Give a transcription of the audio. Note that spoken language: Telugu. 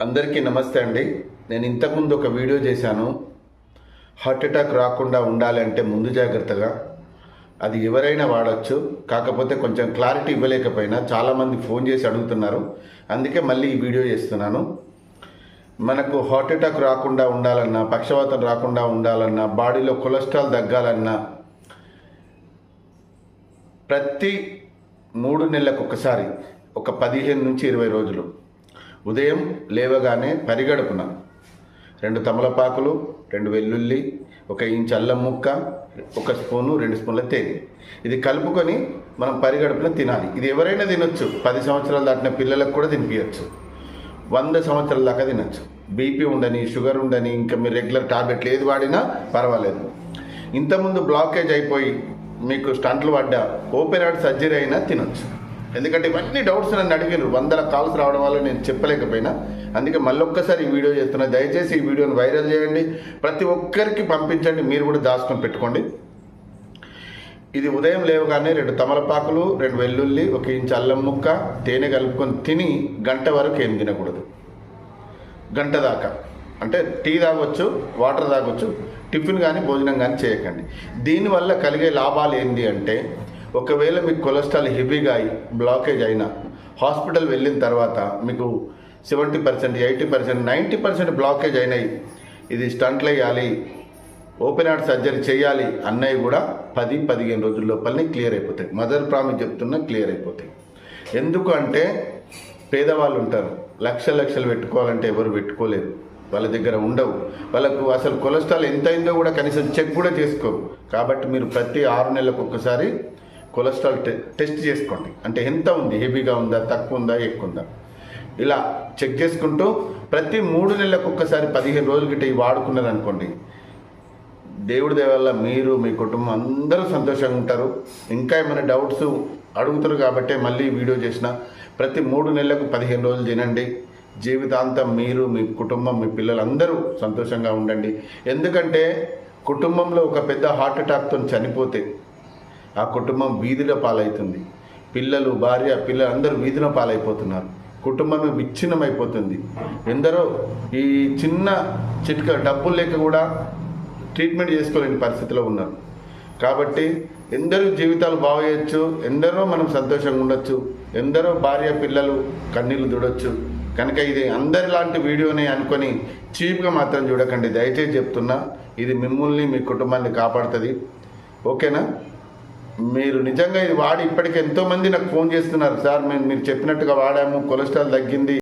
అందరికీ నమస్తే అండి. నేను ఇంతకుముందు ఒక వీడియో చేశాను. హార్ట్ అటాక్ రాకుండా ఉండాలి అంటే ముందు జాగ్రత్తగా అది ఎవరైనా వాడచ్చు. కాకపోతే కొంచెం క్లారిటీ ఇవ్వలేకపోయినా చాలామంది ఫోన్ చేసి అడుగుతున్నారు. అందుకే మళ్ళీ ఈ వీడియో చేస్తున్నాను. మనకు హార్ట్ అటాక్ రాకుండా ఉండాలన్నా, పక్షవాతం రాకుండా ఉండాలన్నా, బాడీలో కొలెస్ట్రాల్ తగ్గాలన్నా ప్రతి 3 నెలలకు ఒకసారి ఒక 15 నుంచి 20 రోజులు ఉదయం లేవగానే పరిగడుపున 2 తమలపాకులు, 2 వెల్లుల్లి, 1 ఇంచ్ అల్లం ముక్క, 1 స్పూను 2 స్పూన్ల తేనె ఇది కలుపుకొని మనం పరిగడుపున తినాలి. ఇది ఎవరైనా తినొచ్చు. 10 సంవత్సరాలు దాటిన పిల్లలకు కూడా తినిపించచ్చు. 100 సంవత్సరాల దాకా తినచ్చు. బీపీ ఉండని, షుగర్ ఉండని, ఇంకా మీరు రెగ్యులర్ టాబ్లెట్లు ఏది వాడినా పర్వాలేదు. ఇంతకుముందు బ్లాకేజ్ అయిపోయి మీకు స్టంట్లు పడ్డా, ఓపెన్ హార్ట్ సర్జరీ అయినా తినొచ్చు. ఎందుకంటే ఇవన్నీ డౌట్స్ నన్ను అడిగారు. 100 కాల్స్ రావడం వల్ల నేను చెప్పలేకపోయినా, అందుకే మళ్ళొక్కసారి ఈ వీడియో చేస్తున్నా. దయచేసి ఈ వీడియోని వైరల్ చేయండి, ప్రతి ఒక్కరికి పంపించండి, మీరు కూడా దాచుకొని పెట్టుకోండి. ఇది ఉదయం లేవగానే 2 తమలపాకులు, 2 వెల్లుల్లి, 1 ఇంచ్ అల్లం ముక్క, తేనె కలుపుకొని తిని గంట వరకు ఏం తినకూడదు. గంట దాకా అంటే టీ తాగొచ్చు, వాటర్ తాగొచ్చు, టిఫిన్ కానీ భోజనం కానీ చేయకండి. దీనివల్ల కలిగే లాభాలు ఏంటి అంటే, ఒకవేళ మీకు కొలెస్ట్రాల్ హెవీగా అయి బ్లాకేజ్ అయినా హాస్పిటల్ వెళ్ళిన తర్వాత మీకు 70%, 80%, 90% బ్లాకేజ్ అయినాయి, ఇది స్టంట్లు వేయాలి, ఓపెన్ హార్ట్ సర్జరీ చేయాలి అన్నవి కూడా 10-15 రోజుల లోపలనే క్లియర్ అయిపోతాయి. మదర్ ప్రామిస్ చెప్తున్నా, క్లియర్ అయిపోతాయి. ఎందుకు అంటే పేదవాళ్ళు ఉంటారు, లక్షలు పెట్టుకోవాలంటే ఎవరు పెట్టుకోలేరు, వాళ్ళ దగ్గర ఉండవు. వాళ్ళకు అసలు కొలెస్ట్రాల్ ఎంత అయిందో కూడా కనీసం చెక్ కూడా చేసుకోరు. కాబట్టి మీరు ప్రతి 6 నెలలకు ఒక్కసారి కొలెస్ట్రాల్ టెస్ట్ చేసుకోండి. అంటే ఎంత ఉంది, హెవీగా ఉందా, తక్కువ ఉందా, ఎక్కువ ఉందా, ఇలా చెక్ చేసుకుంటూ ప్రతి 3 నెలలకు ఒక్కసారి 15 రోజుల గిట్ట ఇవి వాడుకున్నారనుకోండి, దేవుడి దయ వల్ల మీరు, మీ కుటుంబం అందరూ సంతోషంగా ఉంటారు. ఇంకా ఏమైనా డౌట్స్ అడుగుతారు కాబట్టి మళ్ళీ వీడియో చేసిన. ప్రతి 3 నెలలకు 15 రోజులు తినండి. జీవితాంతం మీరు, మీ కుటుంబం, మీ పిల్లలందరూ సంతోషంగా ఉండండి. ఎందుకంటే కుటుంబంలో ఒక పెద్ద హార్ట్ అటాక్తో చనిపోతే ఆ కుటుంబం వీధిలో పాలవుతుంది. పిల్లలు, భార్య, పిల్లలందరూ వీధిలో పాలైపోతున్నారు. కుటుంబమే విచ్ఛిన్నమైపోతుంది. ఎందరో ఈ చిన్న చిట్కా డబ్బులు లేక కూడా ట్రీట్మెంట్ చేసుకోలేని పరిస్థితిలో ఉన్నారు. కాబట్టి ఎందరో జీవితాలు బాగు చేయొచ్చు, ఎందరో మనం సంతోషంగా ఉండొచ్చు, ఎందరో భార్య పిల్లలు కన్నీళ్ళు దుడొచ్చు. కనుక ఇది అందరిలాంటి వీడియోనే అనుకొని చీప్గా మాత్రం చూడకండి. దయచేసి చెప్తున్నా, ఇది మిమ్మల్ని, మీ కుటుంబాన్ని కాపాడుతుంది. ఓకేనా? మీరు నిజంగా ఇది వాడి ఇప్పటికీ ఎంతోమంది నాకు ఫోన్ చేస్తున్నారు, సార్ మేము మీరు చెప్పినట్టుగా వాడాము, కొలెస్ట్రాల్ తగ్గింది.